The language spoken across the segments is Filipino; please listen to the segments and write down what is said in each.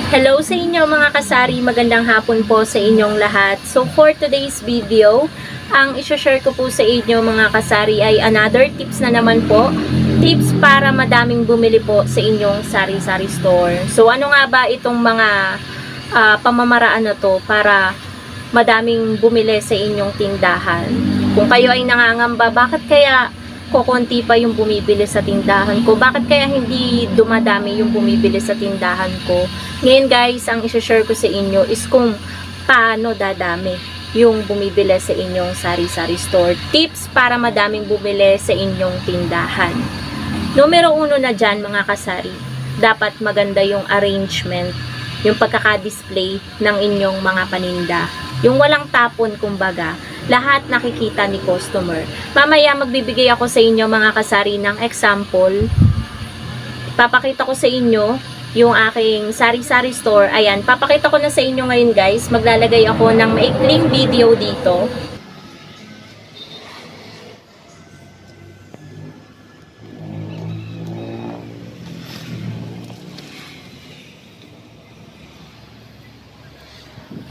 Hello sa inyo mga kasari, magandang hapon po sa inyong lahat. So for today's video, ang i-share ko po sa inyo mga kasari ay another tips na naman po. Tips para madaming bumili po sa inyong sari-sari store. So ano nga ba itong mga pamamaraan na to para madaming bumili sa inyong tindahan? Kung kayo ay nangangamba, bakit kaya kokonti pa yung bumibili sa tindahan ko? Bakit kaya hindi dumadami yung bumibili sa tindahan ko? Ngayon guys, ang i-share ko sa inyo is kung paano dadami yung bumibili sa inyong sari-sari store. Tips para madaming bumili sa inyong tindahan. Numero 1 na dyan mga kasari, dapat maganda yung arrangement, yung pagkaka-display ng inyong mga paninda. Yung walang tapon kumbaga, lahat nakikita ni customer. Mamaya magbibigay ako sa inyo mga kasari ng example. Papakita ko sa inyo yung aking sari-sari store. Ayan, papakita ko na sa inyo ngayon guys. Maglalagay ako ng maikling video dito.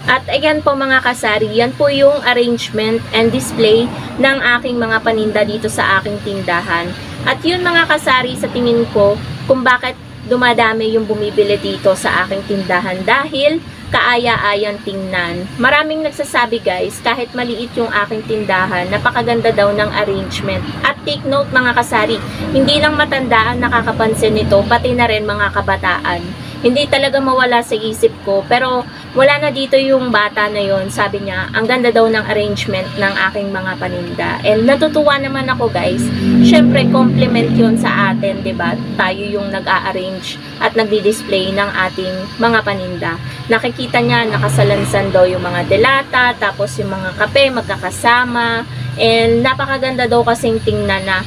At ayan po mga kasari, yan po yung arrangement and display ng aking mga paninda dito sa aking tindahan. At yun mga kasari, sa tingin ko kung bakit dumadami yung bumibili dito sa aking tindahan, dahil kaaya-ayang tingnan. Maraming nagsasabi guys, kahit maliit yung aking tindahan, napakaganda daw ng arrangement. At take note mga kasari, hindi lang matanda ang nakakapansin nito, pati na rin mga kabataan. Hindi talaga mawala sa isip ko, pero wala na dito yung bata na yon. Sabi niya, ang ganda daw ng arrangement ng aking mga paninda. And natutuwa naman ako guys. Syempre, compliment yun sa atin, diba? Tayo yung nag-a-arrange at nagdi-display ng ating mga paninda. Nakikita niya, nakasalansan daw yung mga delata, tapos yung mga kape, magkakasama. And napakaganda daw kasing tingnan na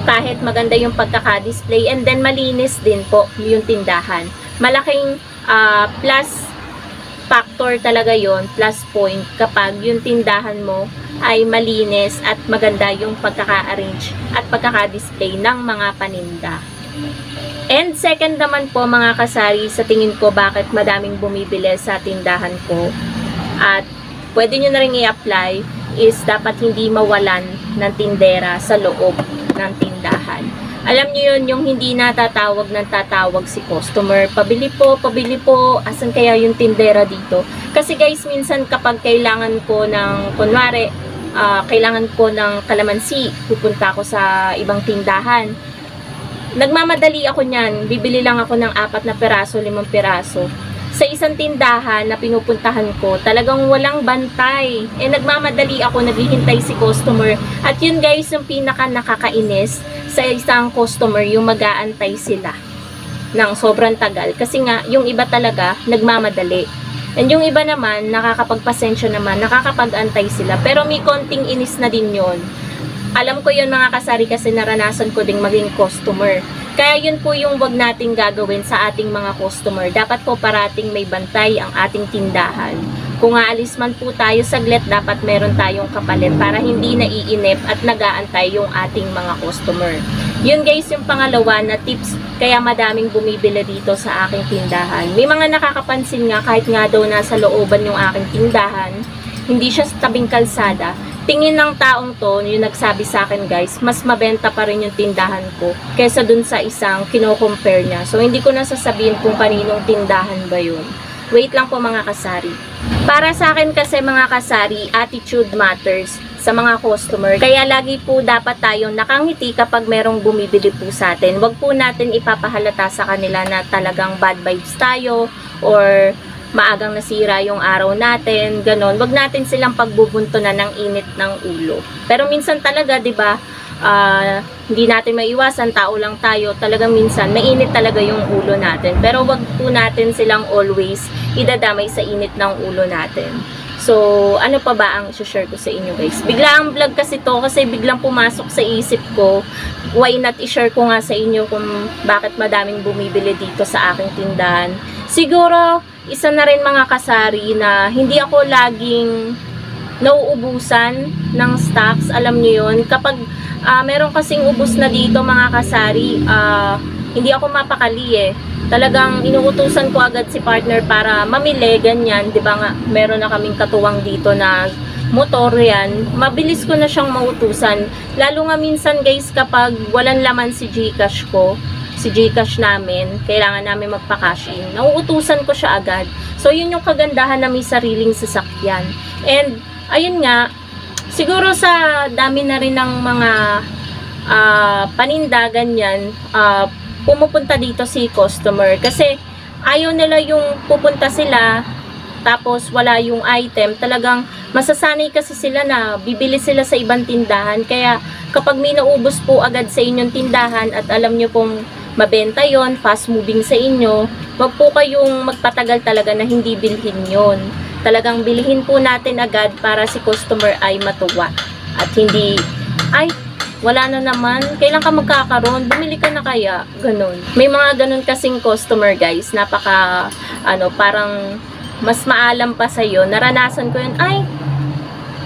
kahit maganda yung pagkaka-display and then malinis din po yung tindahan. Malaking plus factor talaga yon, plus point kapag yung tindahan mo ay malinis at maganda yung pagkaka-arrange at pagkaka-display ng mga paninda. And second naman po mga kasari, sa tingin ko bakit madaming bumibili sa tindahan ko at pwede nyo na rin i-apply is dapat hindi mawalan ng tindera sa loob ng tindahan. Alam niyo yun, yung hindi natatawag ng tatawag si customer. Pabili po, asan kaya yung tindera dito? Kasi guys, minsan kapag kailangan ko ng, kunwari, kailangan ko ng kalamansi, pupunta ako sa ibang tindahan. Nagmamadali ako niyan, bibili lang ako ng 4 na peraso, 5 peraso. Sa isang tindahan na pinupuntahan ko, talagang walang bantay. Nagmamadali ako, naghihintay si customer. At yun guys, yung pinaka nakakainis sa isang customer, yung mag-aantay sila ng sobrang tagal. Kasi nga, yung iba talaga, nagmamadali. And yung iba naman, nakakapagpasensya naman, nakakapag-antay sila. Pero may konting inis na din yun. Alam ko yun mga kasari kasi naranasan ko ding maging customer. Kaya yun po yung wag nating gagawin sa ating mga customer. Dapat po parating may bantay ang ating tindahan. Kung aalis man po tayo saglit, dapat meron tayong kapalit para hindi naiinip at nag-aantay yung ating mga customer. Yun guys yung pangalawa na tips kaya madaming bumibili dito sa aking tindahan. May mga nakakapansin nga kahit nga daw nasa looban yung aking tindahan, hindi siya sa tabing kalsada. Tingin ng taong to, yung nagsabi sa akin guys, mas mabenta pa rin yung tindahan ko kaysa dun sa isang kino-compare niya. So, hindi ko na sasabihin kung kaninong tindahan ba yun. Wait lang po mga kasari. Para sa akin kasi mga kasari, attitude matters sa mga customer. Kaya lagi po dapat tayong nakangiti kapag merong bumibili po sa atin. Wag po natin ipapahalata sa kanila na talagang bad vibes tayo or maagang nasira yung araw natin, ganon. Wag natin silang pagbubuntunan ng init ng ulo. Pero minsan talaga, 'di ba? Hindi natin maiwasan, tao lang tayo. Talagang minsan mainit talaga yung ulo natin. Pero wag po natin silang always idadamay sa init ng ulo natin. So, ano pa ba ang i-share ko sa inyo guys? Biglang vlog kasi to kasi biglang pumasok sa isip ko. Why not i-share ko nga sa inyo kung bakit madaming bumibili dito sa aking tindahan. Siguro, isa na rin mga kasari na hindi ako laging nauubusan ng stocks. Alam niyo yun. Kapag meron kasing ubos na dito mga kasari, hindi ako mapakali eh. Talagang inuutusan ko agad si partner para mamili, ganyan. Di ba nga, meron na kaming katuwang dito na motor yan. Mabilis ko na siyang mautusan. Lalo nga minsan guys, kapag walang laman si GCash ko, si GCash namin, kailangan namin magpa-cash in. Nauutusan ko siya agad. So, yun yung kagandahan na may sariling sasakyan. And, ayun nga, siguro sa dami na rin ng mga paninda, ganyan, pumupunta dito si customer. Kasi, ayaw nila yung pupunta sila, tapos wala yung item. Talagang masasanay kasi sila na bibili sila sa ibang tindahan. Kaya, kapag may naubos po agad sa inyong tindahan at alam nyo pong mabenta yon, fast moving sa inyo, wag po kayong magpatagal talaga na hindi bilhin yon. Talagang bilhin po natin agad para si customer ay matuwa. At hindi, ay, wala na naman, kailan ka magkakaroon, bumili ka na kaya, ganun. May mga ganun kasing customer guys, napaka, parang mas maalam pa sa'yo. Naranasan ko yun, ay,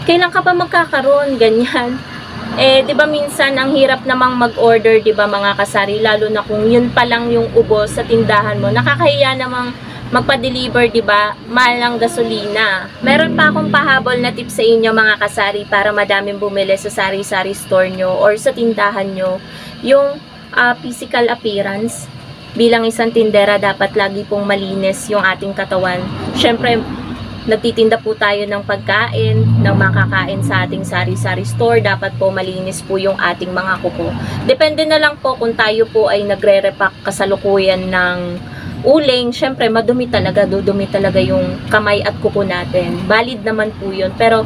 kailan ka pa magkakaroon, ganyan. Eh, 'di ba minsan ang hirap namang mag-order, 'di ba mga kasari, lalo na kung yun pa lang yung ubos sa tindahan mo. Nakakahiya namang magpa-deliver, 'di ba? Mahal ang gasolina. Meron pa akong pahabol na tip sa inyo mga kasari para madaming bumili sa sari-sari store nyo or sa tindahan nyo. Yung physical appearance. Bilang isang tindera, dapat lagi pong malinis yung ating katawan. Syempre, nagtitinda po tayo ng pagkain, ng makakain sa ating sari-sari store. Dapat po malinis po yung ating mga kuko. Depende na lang po kung tayo po ay nagre-repack kasalukuyan ng uling. Syempre, madumi talaga, dudumi talaga yung kamay at kuko natin. Valid naman po yun. Pero,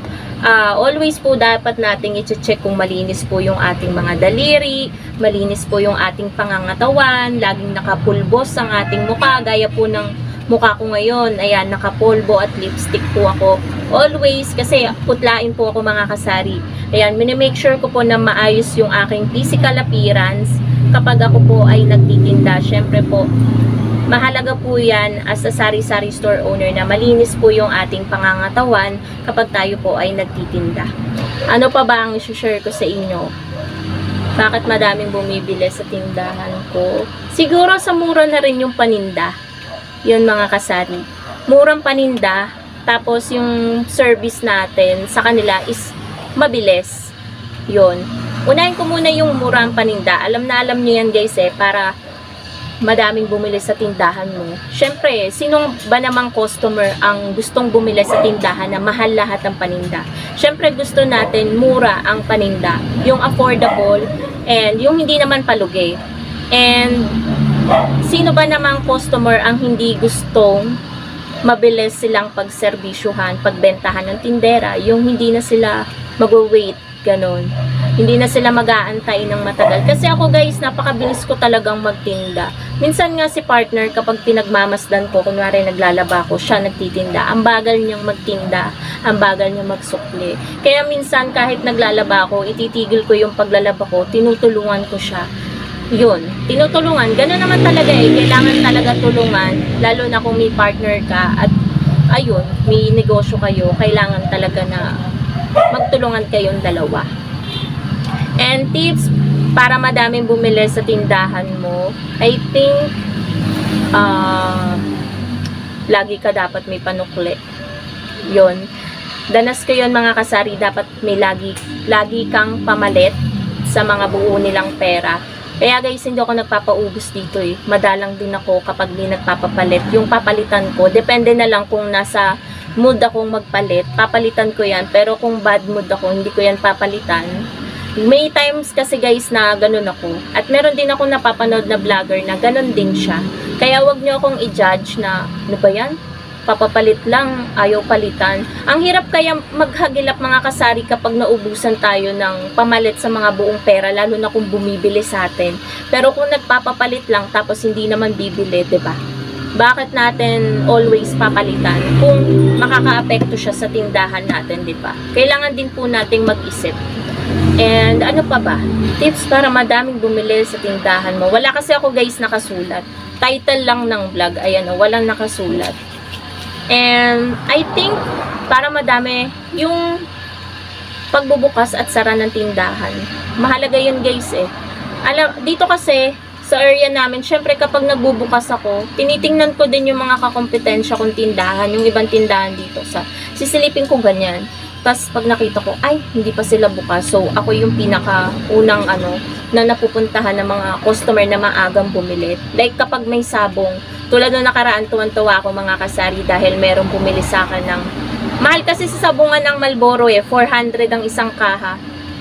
always po dapat nating i-check kung malinis po yung ating mga daliri, malinis po yung ating pangangatawan, laging nakapulbos ang ating mukha, gaya po ng mukha ko ngayon, ayan, nakapolvo at lipstick po ako. Always, kasi putlain po ako mga kasari. Ayan, minimake sure ko po na maayos yung aking physical appearance kapag ako po ay nagtitinda. Syempre po, mahalaga po yan as a sari-sari store owner na malinis po yung ating pangangatawan kapag tayo po ay nagtitinda. Ano pa ba ang i-share ko sa inyo? Bakit madaming bumibili sa tindahan ko? Siguro sa mura na rin yung paninda. Yun mga kasari. Murang paninda, tapos yung service natin sa kanila is mabilis. Yun. Unahin ko muna yung murang paninda. Alam na alam nyo yan guys para madaming bumili sa tindahan mo. Syempre, sino ba namang customer ang gustong bumili sa tindahan na mahal lahat ang paninda? Syempre, gusto natin mura ang paninda. Yung affordable and yung hindi naman palugi. And sino ba namang customer ang hindi gustong mabilis silang pagserbisyuhan, pagbentahan ng tindera, yung hindi na sila mag-wait, ganon. Hindi na sila mag-aantay ng matagal. Kasi ako guys, napakabilis ko talagang magtinda. Minsan nga si partner, kapag pinagmamasdan ko, kunwari naglalaba ko, siya nagtitinda. Ang bagal niyang magtinda, ang bagal niyang magsukli. Kaya minsan kahit naglalaba ko, ititigil ko yung paglalaba ko, tinutulungan ko siya. Yun, tinutulungan. Gano'n naman talaga kailangan talaga tulungan, lalo na kung may partner ka at ayun, may negosyo kayo, kailangan talaga na magtulungan kayong dalawa. And tips para madaming bumili sa tindahan mo, I think lagi ka dapat may panukli. Yun, danas ko yun mga kasari, dapat may lagi kang pamalit sa mga buo nilang pera. Kaya guys, hindi ako nagpapaubos dito Madalang din ako kapag di nagpapapalit. Yung papalitan ko, depende na lang kung nasa mood akong magpalit, papalitan ko yan. Pero kung bad mood ako, hindi ko yan papalitan. May times kasi guys na ganun ako. At meron din ako napapanood na vlogger na ganun din siya. Kaya wag nyo akong i-judge na, ano ba yan? Papapalit lang, ayaw palitan. Ang hirap kaya maghagilap mga kasari kapag naubusan tayo ng pamalit sa mga buong pera, lalo na kung bumibili sa atin. Pero kung nagpapapalit lang tapos hindi naman bibili, 'di ba? Bakit natin always papalitan kung makakaapekto siya sa tindahan natin, 'di ba? Kailangan din po nating mag-isip. And ano pa ba? Tips para madaming bumili sa tindahan mo. Wala kasi ako guys nakasulat. Title lang ng vlog, ayan walang nakasulat. And I think para madami yung pagbubukas at sara ng tindahan. Mahalaga yun guys Dito kasi sa area namin, syempre kapag nagbubukas ako, tinitingnan ko din yung mga kakompetensya kong tindahan, yung ibang tindahan dito. Sisilipin ko ganyan. Tapos pag nakita ko, ay, hindi pa sila bukas. So, ako yung pinaka-unang na napupuntahan ng mga customer na maagang bumili. Like kapag may sabong, tulad ng nakaraan, tuwan-tuwa ako mga kasari dahil merong bumili sa akin ng, mahal kasi sa sabungan ng Marlboro 400 ang isang kaha.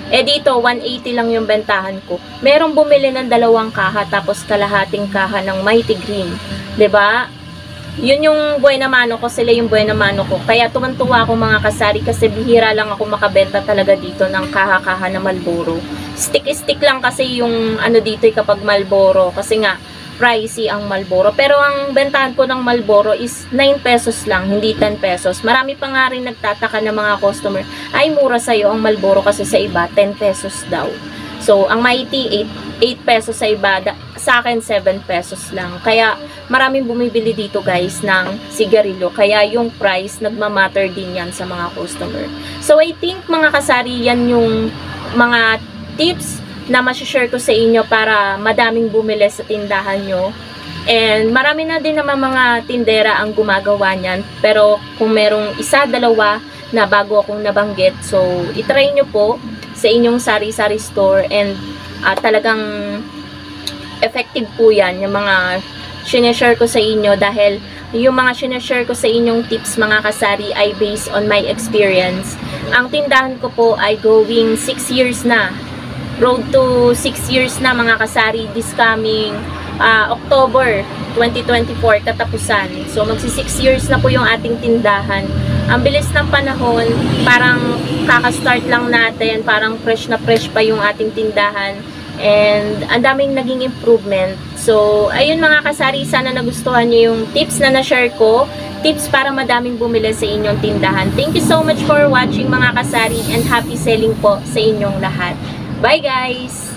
Dito, 180 lang yung bentahan ko. Merong bumili ng 2 kaha, tapos kalahating kaha ng Mighty Green. 'Di ba? Yun yung buhay na mano ko, sila yung buhay na mano ko. Kaya tuwan-tuwa ako mga kasari kasi bihira lang ako makabenta talaga dito ng kaha-kaha na Marlboro. Stick lang kasi yung dito kapag Marlboro. Kasi nga, pricey ang Marlboro. Pero ang bentahan ko ng Marlboro is 9 pesos lang, hindi 10 pesos. Marami pa nga rin nagtataka ng mga customer, ay mura sa'yo ang Marlboro kasi sa iba, 10 pesos daw. So, ang Mighty, 8 pesos sa iba, sa akin 7 pesos lang. Kaya, maraming bumibili dito guys ng sigarilyo. Kaya yung price, nagmamatter din yan sa mga customer. So, I think mga kasari, yan yung mga tips na masishare ko sa inyo para madaming bumili sa tindahan nyo. And marami na din naman mga tindera ang gumagawa niyan. Pero kung merong 1, 2 na bago akong nabanggit, so itry nyo po sa inyong sari-sari store and talagang effective po yan yung mga sineshare ko sa inyo dahil yung mga sineshare ko sa inyong tips mga kasari ay based on my experience. Ang tindahan ko po ay going 6 years na. Road to 6 years na mga kasari, this coming October 2024 katapusan. So magsi 6 years na po yung ating tindahan. Ang bilis ng panahon, parang kaka-start lang natin, parang fresh na fresh pa yung ating tindahan. And ang daming naging improvement. So ayun mga kasari, sana nagustuhan niyo yung tips na na-share ko. Tips para madaming bumili sa inyong tindahan. Thank you so much for watching mga kasari and happy selling po sa inyong lahat. Bye guys!